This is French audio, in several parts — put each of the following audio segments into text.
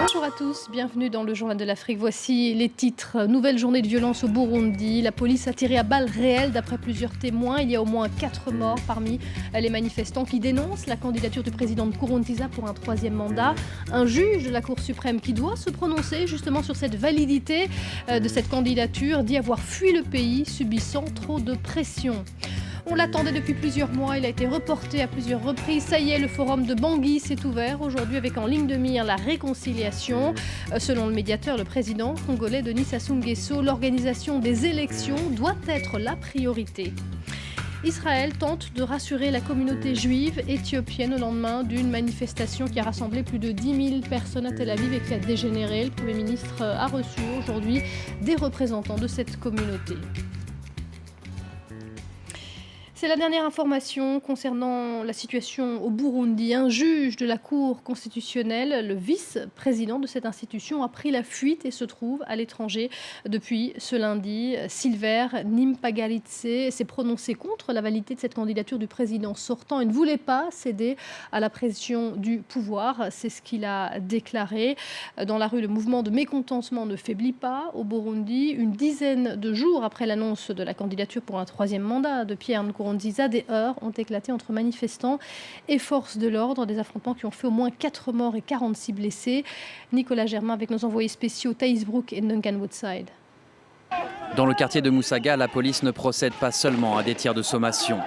Bonjour à tous, bienvenue dans le Journal de l'Afrique. Voici les titres. Nouvelle journée de violence au Burundi. La police a tiré à balles réelles d'après plusieurs témoins. Il y a au moins 4 morts parmi les manifestants qui dénoncent la candidature du président Nkurunziza pour un 3e mandat. Un juge de la Cour suprême qui doit se prononcer justement sur cette validité de cette candidature dit avoir fui le pays subissant trop de pression. On l'attendait depuis plusieurs mois, il a été reporté à plusieurs reprises. Ça y est, le forum de Bangui s'est ouvert aujourd'hui avec en ligne de mire la réconciliation. Selon le médiateur, le président congolais Denis Sassou Nguesso, l'organisation des élections doit être la priorité. Israël tente de rassurer la communauté juive éthiopienne au lendemain d'une manifestation qui a rassemblé plus de 10 000 personnes à Tel Aviv et qui a dégénéré. Le Premier ministre a reçu aujourd'hui des représentants de cette communauté. C'est la dernière information concernant la situation au Burundi. Un juge de la Cour constitutionnelle, le vice-président de cette institution, a pris la fuite et se trouve à l'étranger depuis ce lundi. Silver Nimpagaritse s'est prononcé contre la validité de cette candidature du président sortant et ne voulait pas céder à la pression du pouvoir. C'est ce qu'il a déclaré. Dans la rue, le mouvement de mécontentement ne faiblit pas au Burundi. Une dizaine de jours après l'annonce de la candidature pour un 3e mandat de Pierre Nkurunziza, des heurts ont éclaté entre manifestants et forces de l'ordre, des affrontements qui ont fait au moins 4 morts et 46 blessés. Nicolas Germain avec nos envoyés spéciaux Thaïs Brook et Duncan Woodside. Dans le quartier de Moussaga, la police ne procède pas seulement à des tirs de sommation.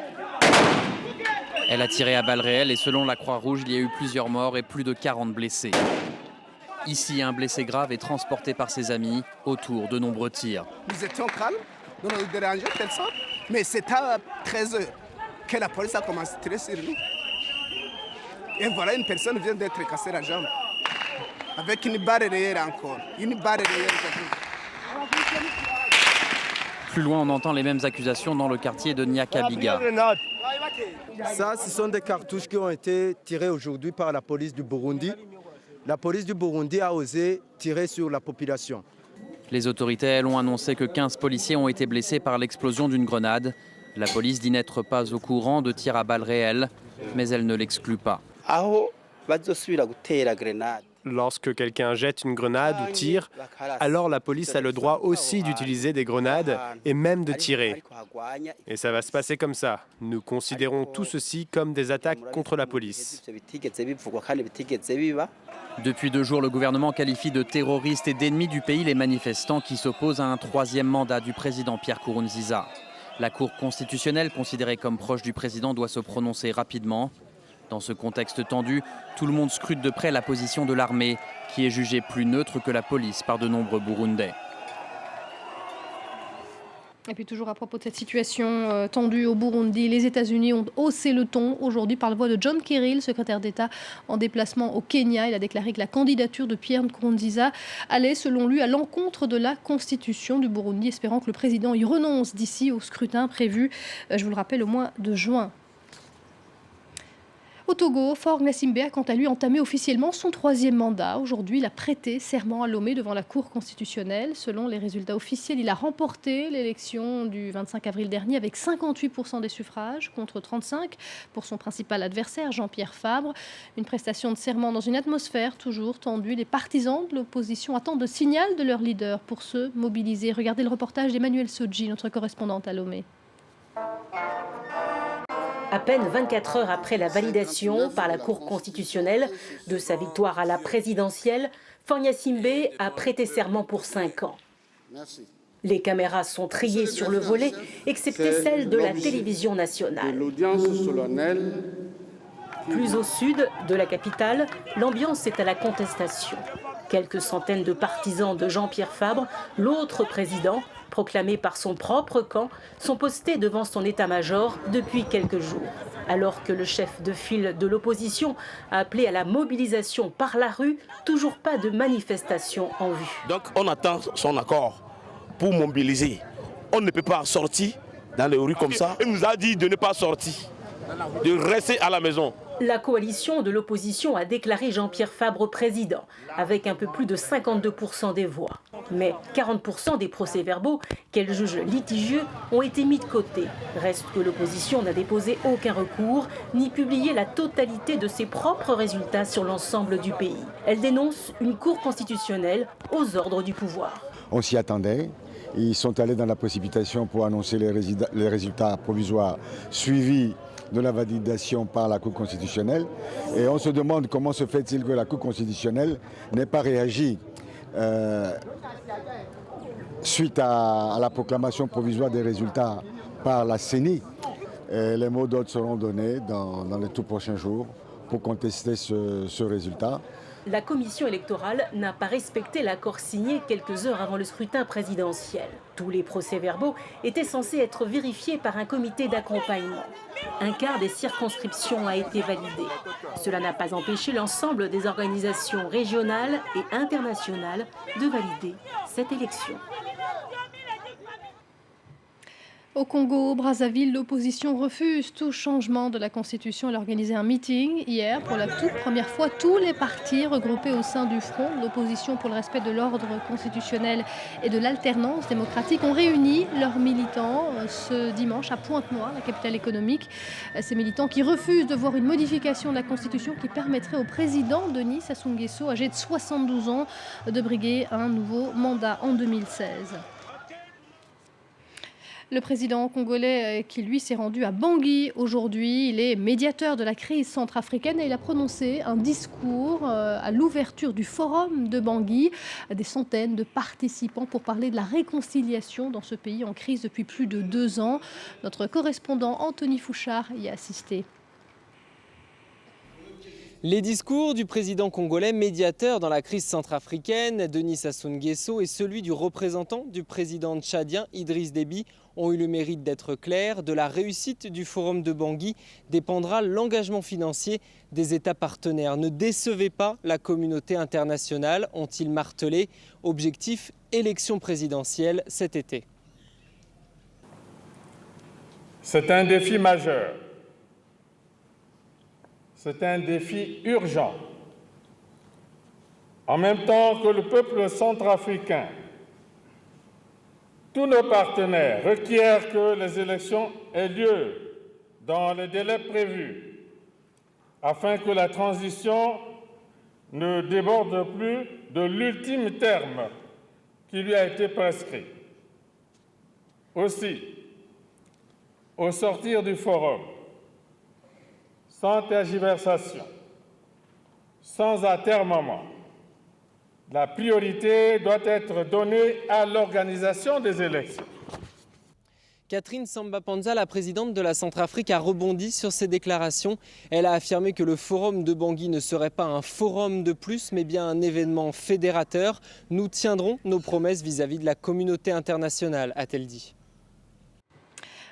Elle a tiré à balles réelles et selon la Croix-Rouge, il y a eu plusieurs morts et plus de 40 blessés. Ici, un blessé grave est transporté par ses amis autour de nombreux tirs. Nous étions calmes, nous nous dérangeons tel ça. Mais c'est à 13h que la police a commencé à tirer sur nous. Et voilà, une personne vient d'être cassée la jambe. Avec une barre derrière encore. Une barre derrière. Plus loin, on entend les mêmes accusations dans le quartier de Nyakabiga. Ça, ce sont des cartouches qui ont été tirées aujourd'hui par la police du Burundi. La police du Burundi a osé tirer sur la population. Les autorités, elles, ont annoncé que 15 policiers ont été blessés par l'explosion d'une grenade. La police dit n'être pas au courant de tirs à balles réelles, mais elle ne l'exclut pas. Lorsque quelqu'un jette une grenade ou tire, alors la police a le droit aussi d'utiliser des grenades et même de tirer. Et ça va se passer comme ça. Nous considérons tout ceci comme des attaques contre la police. Depuis 2 jours, le gouvernement qualifie de terroristes et d'ennemis du pays les manifestants qui s'opposent à un 3e mandat du président Pierre Nkurunziza. La Cour constitutionnelle, considérée comme proche du président, doit se prononcer rapidement. Dans ce contexte tendu, tout le monde scrute de près la position de l'armée, qui est jugée plus neutre que la police par de nombreux Burundais. Et puis toujours à propos de cette situation tendue au Burundi, les États-Unis ont haussé le ton aujourd'hui par la voix de John Kerry, le secrétaire d'État en déplacement au Kenya. Il a déclaré que la candidature de Pierre Nkurunziza allait, selon lui, à l'encontre de la constitution du Burundi, espérant que le président y renonce d'ici au scrutin prévu, je vous le rappelle, au mois de juin. Au Togo, Faure Gnassingbé a quant à lui entamé officiellement son 3e mandat. Aujourd'hui, il a prêté serment à Lomé devant la Cour constitutionnelle. Selon les résultats officiels, il a remporté l'élection du 25 avril dernier avec 58% des suffrages contre 35% pour son principal adversaire, Jean-Pierre Fabre. Une prestation de serment dans une atmosphère toujours tendue. Les partisans de l'opposition attendent le signal de leur leader pour se mobiliser. Regardez le reportage d'Emmanuel Sodji, notre correspondante à Lomé. À peine 24 heures après la validation par la Cour constitutionnelle de sa victoire à la présidentielle, Faure Gnassingbé a prêté serment pour 5 ans. Les caméras sont triées sur le volet, excepté celle de la télévision nationale. Plus au sud de la capitale, l'ambiance est à la contestation. Quelques centaines de partisans de Jean-Pierre Fabre, l'autre président, proclamé par son propre camp, sont postés devant son état-major depuis quelques jours. Alors que le chef de file de l'opposition a appelé à la mobilisation par la rue, toujours pas de manifestation en vue. Donc on attend son accord pour mobiliser. On ne peut pas sortir dans les rues comme ça. Il nous a dit de ne pas sortir, de rester à la maison. La coalition de l'opposition a déclaré Jean-Pierre Fabre président, avec un peu plus de 52% des voix. Mais 40% des procès-verbaux, qu'elle juge litigieux, ont été mis de côté. Reste que l'opposition n'a déposé aucun recours, ni publié la totalité de ses propres résultats sur l'ensemble du pays. Elle dénonce une cour constitutionnelle aux ordres du pouvoir. On s'y attendait. Ils sont allés dans la précipitation pour annoncer les résultats provisoires suivis de la validation par la Cour constitutionnelle. Et on se demande comment se fait-il que la Cour constitutionnelle n'ait pas réagi suite à la proclamation provisoire des résultats par la CENI. Et les mots d'ordre seront donnés dans les tout prochains jours pour contester ce résultat. La commission électorale n'a pas respecté l'accord signé quelques heures avant le scrutin présidentiel. Tous les procès-verbaux étaient censés être vérifiés par un comité d'accompagnement. Un quart des circonscriptions a été validé. Cela n'a pas empêché l'ensemble des organisations régionales et internationales de valider cette élection. Au Congo, Brazzaville, l'opposition refuse tout changement de la Constitution. Elle a organisé un meeting hier. Pour la toute première fois, tous les partis regroupés au sein du Front, l'opposition pour le respect de l'ordre constitutionnel et de l'alternance démocratique, ont réuni leurs militants ce dimanche à Pointe-Noire, la capitale économique. Ces militants qui refusent de voir une modification de la Constitution qui permettrait au président Denis Sassou Nguesso, âgé de 72 ans, de briguer un nouveau mandat en 2016. Le président congolais qui, lui, s'est rendu à Bangui aujourd'hui, il est médiateur de la crise centrafricaine et il a prononcé un discours à l'ouverture du forum de Bangui. Des centaines de participants pour parler de la réconciliation dans ce pays en crise depuis plus de 2 ans. Notre correspondant Anthony Fouchard y a assisté. Les discours du président congolais médiateur dans la crise centrafricaine, Denis Sassou Nguesso, et celui du représentant du président tchadien, Idriss Déby, ont eu le mérite d'être clairs. De la réussite du forum de Bangui dépendra l'engagement financier des États partenaires. Ne décevez pas la communauté internationale, ont-ils martelé. Objectif, élection présidentielle cet été. C'est un défi majeur. C'est un défi urgent. En même temps que le peuple centrafricain, tous nos partenaires requièrent que les élections aient lieu dans les délais prévus, afin que la transition ne déborde plus de l'ultime terme qui lui a été prescrit. Aussi, au sortir du forum, sans tergiversation, sans atermoiement, la priorité doit être donnée à l'organisation des élections. Catherine Samba-Panza, la présidente de la Centrafrique, a rebondi sur ces déclarations. Elle a affirmé que le forum de Bangui ne serait pas un forum de plus, mais bien un événement fédérateur. Nous tiendrons nos promesses vis-à-vis de la communauté internationale, a-t-elle dit.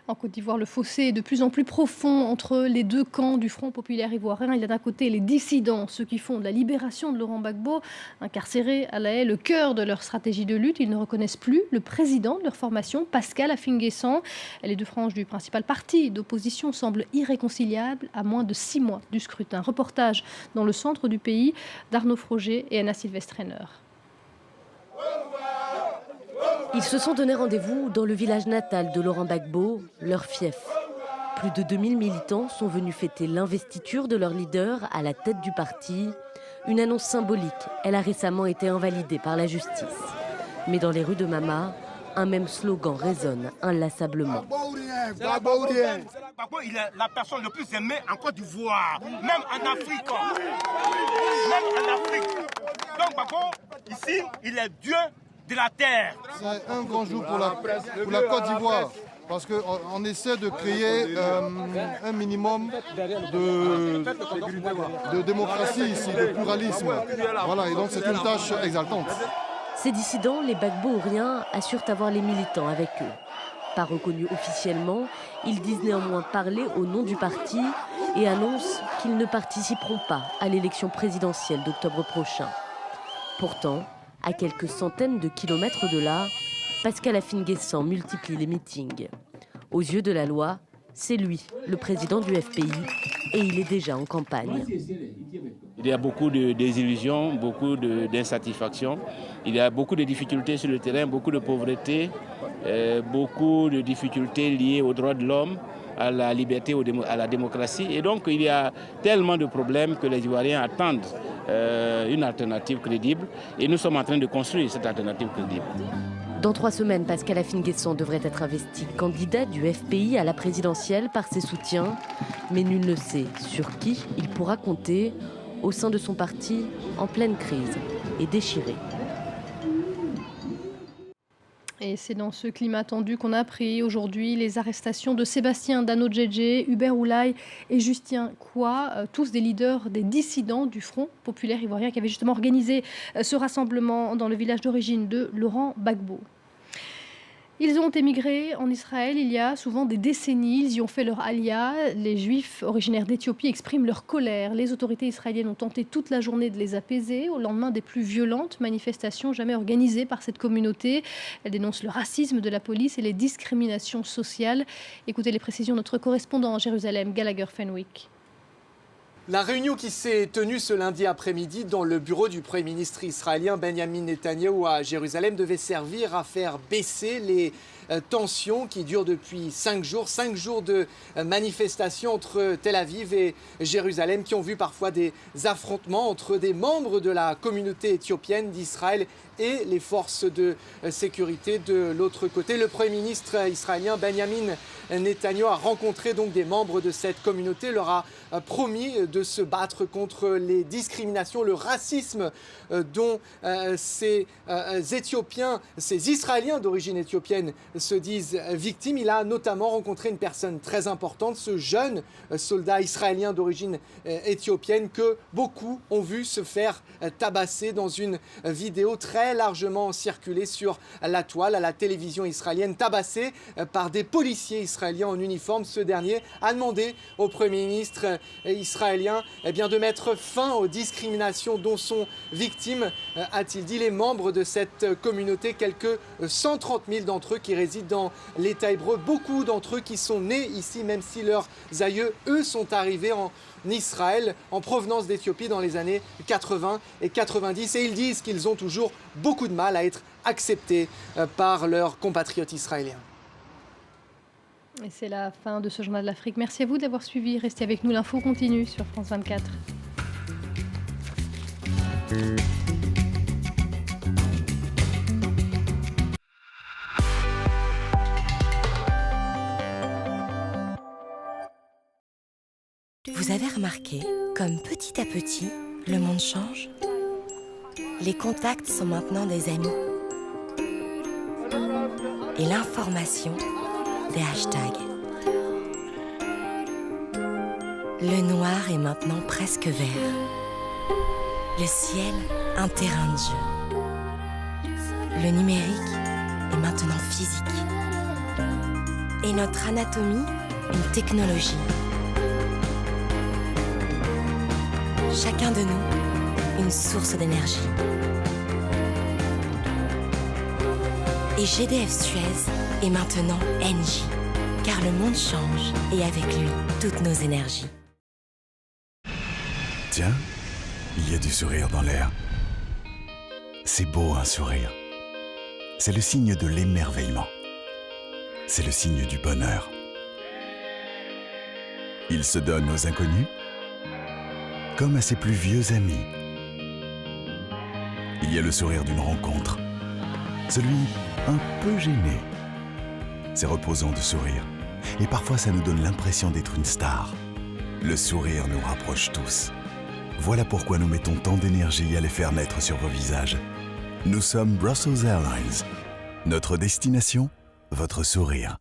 En Côte d'Ivoire, le fossé est de plus en plus profond entre les deux camps du Front populaire ivoirien. Il y a d'un côté les dissidents, ceux qui font de la libération de Laurent Gbagbo, incarcérés à La Haye, le cœur de leur stratégie de lutte. Ils ne reconnaissent plus le président de leur formation, Pascal Affi-N'Guessan. Les deux franges du principal parti d'opposition semblent irréconciliables à moins de 6 mois du scrutin. Reportage dans le centre du pays d'Arnaud Froger et Anna Sylvestrener. Ils se sont donné rendez-vous dans le village natal de Laurent Gbagbo, leur fief. Plus de 2000 militants sont venus fêter l'investiture de leur leader à la tête du parti. Une annonce symbolique, elle a récemment été invalidée par la justice. Mais dans les rues de Mama, un même slogan résonne inlassablement. Gbagbo, il est la personne la plus aimée en Côte d'Ivoire, même en Afrique. Même en Afrique. Donc Gbagbo, ici, il est Dieu de la terre. C'est un grand jour pour la Côte d'Ivoire parce qu'on essaie de créer un minimum de démocratie ici, de pluralisme. Voilà, et donc c'est une tâche exaltante. Ces dissidents, les Gbagbo-riens, assurent avoir les militants avec eux. Pas reconnus officiellement, ils disent néanmoins parler au nom du parti et annoncent qu'ils ne participeront pas à l'élection présidentielle d'octobre prochain. Pourtant, à quelques centaines de kilomètres de là, Pascal Affi-N'Guessan multiplie les meetings. Aux yeux de la loi, c'est lui, le président du FPI, et il est déjà en campagne. Il y a beaucoup de désillusions, beaucoup d'insatisfaction. Il y a beaucoup de difficultés sur le terrain, beaucoup de pauvreté, beaucoup de difficultés liées aux droits de l'homme, à la liberté, à la démocratie. Et donc, il y a tellement de problèmes que les Ivoiriens attendent une alternative crédible. Et nous sommes en train de construire cette alternative crédible. Dans 3 semaines, Pascal Afine-Guesson devrait être investi candidat du FPI à la présidentielle par ses soutiens. Mais nul ne sait sur qui il pourra compter au sein de son parti en pleine crise et déchiré. Et c'est dans ce climat tendu qu'on a appris aujourd'hui les arrestations de Sébastien Dano-Djedje, Hubert Oulay et Justin Kouya, tous des leaders des dissidents du Front populaire ivoirien qui avaient justement organisé ce rassemblement dans le village d'origine de Laurent Gbagbo. Ils ont émigré en Israël il y a souvent des décennies. Ils y ont fait leur alia. Les Juifs originaires d'Éthiopie expriment leur colère. Les autorités israéliennes ont tenté toute la journée de les apaiser au lendemain des plus violentes manifestations jamais organisées par cette communauté. Elle dénonce le racisme de la police et les discriminations sociales. Écoutez les précisions de notre correspondant à Jérusalem, Gallagher Fenwick. La réunion qui s'est tenue ce lundi après-midi dans le bureau du Premier ministre israélien Benjamin Netanyahou à Jérusalem devait servir à faire baisser les tensions qui durent depuis 5 jours. 5 jours de manifestations entre Tel Aviv et Jérusalem qui ont vu parfois des affrontements entre des membres de la communauté éthiopienne d'Israël et les forces de sécurité de l'autre côté. Le Premier ministre israélien Benjamin Netanyahou a rencontré donc des membres de cette communauté, leur a promis de se battre contre les discriminations, le racisme dont ces Éthiopiens, ces Israéliens d'origine éthiopienne se disent victimes. Il a notamment rencontré une personne très importante, ce jeune soldat israélien d'origine éthiopienne que beaucoup ont vu se faire tabasser dans une vidéo très largement circulée sur la toile, à la télévision israélienne, tabassé par des policiers israéliens en uniforme. Ce dernier a demandé au Premier ministre israélien de mettre fin aux discriminations dont sont victimes, a-t-il dit, les membres de cette communauté, quelques 130 000 d'entre eux qui résident dans l'État hébreu, beaucoup d'entre eux qui sont nés ici, même si leurs aïeux, eux, sont arrivés en Israël en provenance d'Éthiopie dans les années 80 et 90 et ils disent qu'ils ont toujours beaucoup de mal à être acceptés par leurs compatriotes israéliens. Et c'est la fin de ce journal de l'Afrique. Merci à vous d'avoir suivi. Restez avec nous, l'info continue sur France 24. Vous avez remarqué, comme petit à petit, le monde change? Les contacts sont maintenant des amis. Et l'information, des hashtags. Le noir est maintenant presque vert. Le ciel, un terrain de jeu. Le numérique est maintenant physique. Et notre anatomie, une technologie. Chacun de nous, une source d'énergie. Et GDF Suez est maintenant Engie, car le monde change et avec lui, toutes nos énergies. Tiens, il y a du sourire dans l'air. C'est beau un sourire. C'est le signe de l'émerveillement. C'est le signe du bonheur. Il se donne aux inconnus comme à ses plus vieux amis. Il y a le sourire d'une rencontre, celui un peu gêné. C'est reposant de sourire, et parfois ça nous donne l'impression d'être une star. Le sourire nous rapproche tous. Voilà pourquoi nous mettons tant d'énergie à les faire naître sur vos visages. Nous sommes Brussels Airlines. Notre destination, votre sourire.